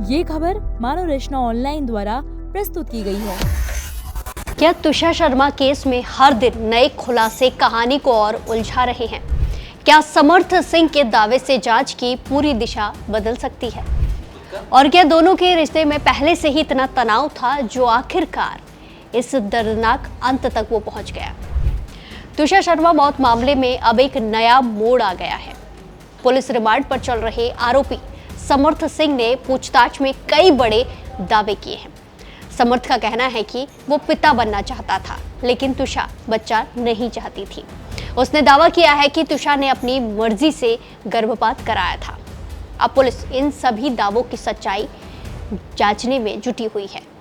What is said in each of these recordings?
ये खबर मानव रचना ऑनलाइन द्वारा प्रस्तुत की गई है। क्या तुषार शर्मा केस में हर दिन नए खुलासे कहानी को और उलझा रहे हैं? क्या समर्थ सिंह के दावे से जांच की पूरी दिशा बदल सकती है? और क्या दोनों के रिश्ते में पहले से ही इतना तनाव था जो आखिरकार इस दर्दनाक अंत तक वो पहुंच गया? तुषार शर्मा मौत मामले में अब एक नया मोड़ आ गया है। पुलिस रिमांड पर चल रहे आरोपी समर्थ सिंह ने पूछताछ में कई बड़े दावे किए हैं। समर्थ का कहना है कि वो पिता बनना चाहता था, लेकिन तुषा बच्चा नहीं चाहती थी। उसने दावा किया है कि तुषा ने अपनी मर्जी से गर्भपात कराया था। अब पुलिस इन सभी दावों की सच्चाई जांचने में जुटी हुई है।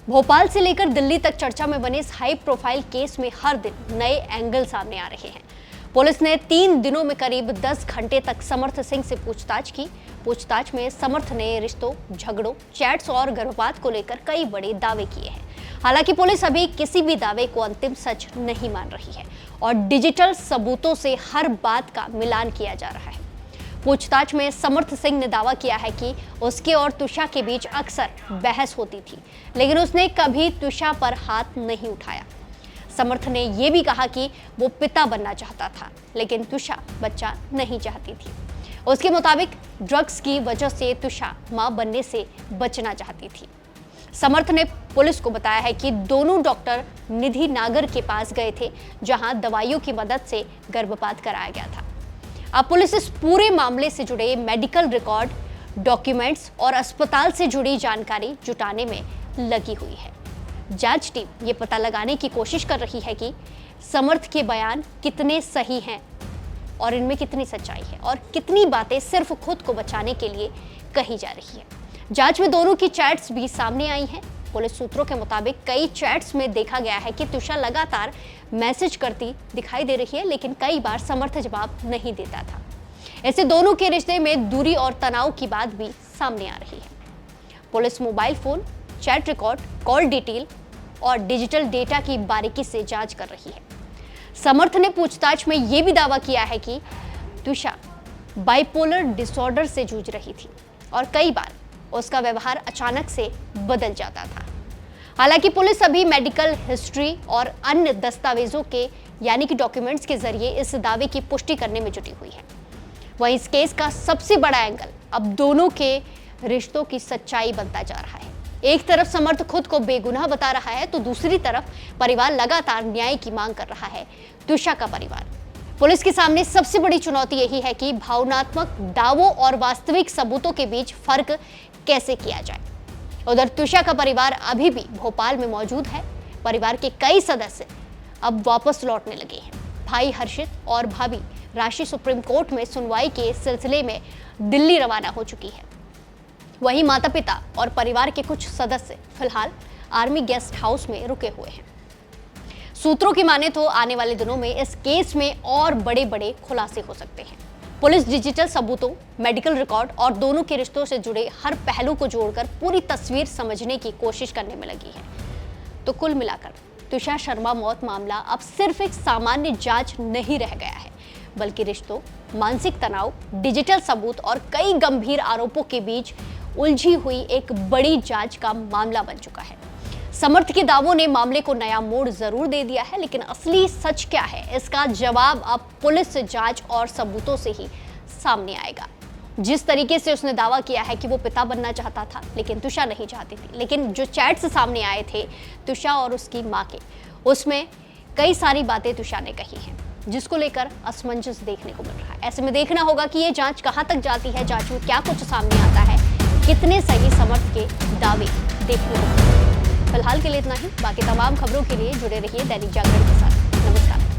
भोपाल से लेकर दिल्ली तक चर्चा में बने इस हाई प्रोफाइल केस में हर दिन नए एंगल सामने आ रहे हैं। पुलिस ने 3 दिनों में करीब 10 घंटे तक समर्थ सिंह से पूछताछ की। पूछताछ में समर्थ ने रिश्तों, झगड़ों, चैट्स और गर्भपात को लेकर कई बड़े दावे किए हैं। हालांकि पुलिस अभी किसी भी दावे को अंतिम सच नहीं मान रही है और डिजिटल सबूतों से हर बात का मिलान किया जा रहा है। पूछताछ में समर्थ सिंह ने दावा किया है कि उसके और तुषा के बीच अक्सर बहस होती थी, लेकिन उसने कभी तुषा पर हाथ नहीं उठाया। समर्थ ने यह भी कहा कि वो पिता बनना चाहता था, लेकिन तुषा बच्चा नहीं चाहती थी। उसके मुताबिक ड्रग्स की वजह से तुषा मां बनने से बचना चाहती थी। समर्थ ने पुलिस को बताया है कि दोनों डॉक्टर निधि नागर के पास गए थे, जहां दवाइयों की मदद से गर्भपात कराया गया था। अब पुलिस इस पूरे मामले से जुड़े मेडिकल रिकॉर्ड, डॉक्यूमेंट्स और अस्पताल से जुड़ी जानकारी जुटाने में लगी हुई है। जांच टीम ये पता लगाने की कोशिश कर रही है कि समर्थ के बयान कितने सही हैं और इनमें कितनी सच्चाई है और कितनी बातें सिर्फ खुद को बचाने के लिए कही जा रही है। जांच में दोनों की चैट्स भी सामने आई हैं। पुलिस सूत्रों के मुताबिक कई चैट्स में देखा गया है कि तुषा लगातार मैसेज करती दिखाई दे रही है, लेकिन कई बार समर्थ जवाब नहीं देता था। ऐसे दोनों के रिश्ते में दूरी और तनाव की बात भी सामने आ रही है। Police mobile phone, chat record, call detail और डिजिटल डेटा की बारीकी से जांच कर रही है। समर्थ ने पूछताछ में यह भी दावा किया है कि तुषा बाइपोलर डिसऑर्डर से जूझ रही थी और कई बार उसका व्यवहार अचानक से बदल जाता था। हालांकि पुलिस अभी मेडिकल हिस्ट्री और अन्य दस्तावेजों के यानी कि डॉक्यूमेंट्स के जरिए इस दावे की पुष्टि करने में जुटी हुई है। वहीं इस केस का सबसे बड़ा एंगल अब दोनों के रिश्तों की सच्चाई बनता जा रहा है। एक तरफ समर्थ खुद को बेगुनाह बता रहा है, तो दूसरी तरफ परिवार लगातार न्याय की मांग कर रहा है। तुषा का परिवार पुलिस के सामने सबसे बड़ी चुनौती यही है कि भावनात्मक दावों और वास्तविक सबूतों के बीच फर्क कैसे किया जाए। उधर तुषा का परिवार अभी भी भोपाल में मौजूद है। परिवार के कई सदस्य अब वापस लौटने लगे हैं। भाई हर्षित और भाभी राशि सुप्रीम कोर्ट में सुनवाई के सिलसिले में दिल्ली रवाना हो चुकी है। वहीं माता पिता और परिवार के कुछ सदस्य फिलहाल आर्मी गेस्ट हाउस में रुके हुए हैं। सूत्रों की माने तो आने वाले दिनों में इस केस में और बड़े बड़े खुलासे हो सकते हैं। पुलिस डिजिटल सबूतों, मेडिकल रिकॉर्ड और दोनों के रिश्तों से जुड़े हर पहलू को जोड़कर पूरी तस्वीर समझने की कोशिश करने में लगी है। तो कुल मिलाकर तुषार शर्मा मौत मामला अब सिर्फ एक सामान्य जांच नहीं रह गया है, बल्कि रिश्तों, मानसिक तनाव, डिजिटल सबूत और कई गंभीर आरोपों के बीच उलझी हुई एक बड़ी जांच का मामला बन चुका है। समर्थ के दावों ने मामले को नया मोड़ जरूर दे दिया है, लेकिन असली सच क्या है, इसका जवाब अब पुलिस जांच और सबूतों से ही सामने आएगा। जिस तरीके से उसने दावा किया है कि वो पिता बनना चाहता था, लेकिन तुषा नहीं चाहती थी, लेकिन जो चैट्स सामने आए थे तुषा और उसकी माँ के, उसमें कई सारी बातें तुषा ने कही हैं, जिसको लेकर असमंजस देखने को मिल रहा है। ऐसे में देखना होगा कि ये जांच कहाँ तक जाती है, जांच में क्या कुछ सामने आता है, कितने सही समर्थ के दावे देखने को मिलते हैं। फिलहाल के लिए इतना ही। बाकी तमाम खबरों के लिए जुड़े रहिए दैनिक जागरण के साथ। नमस्कार।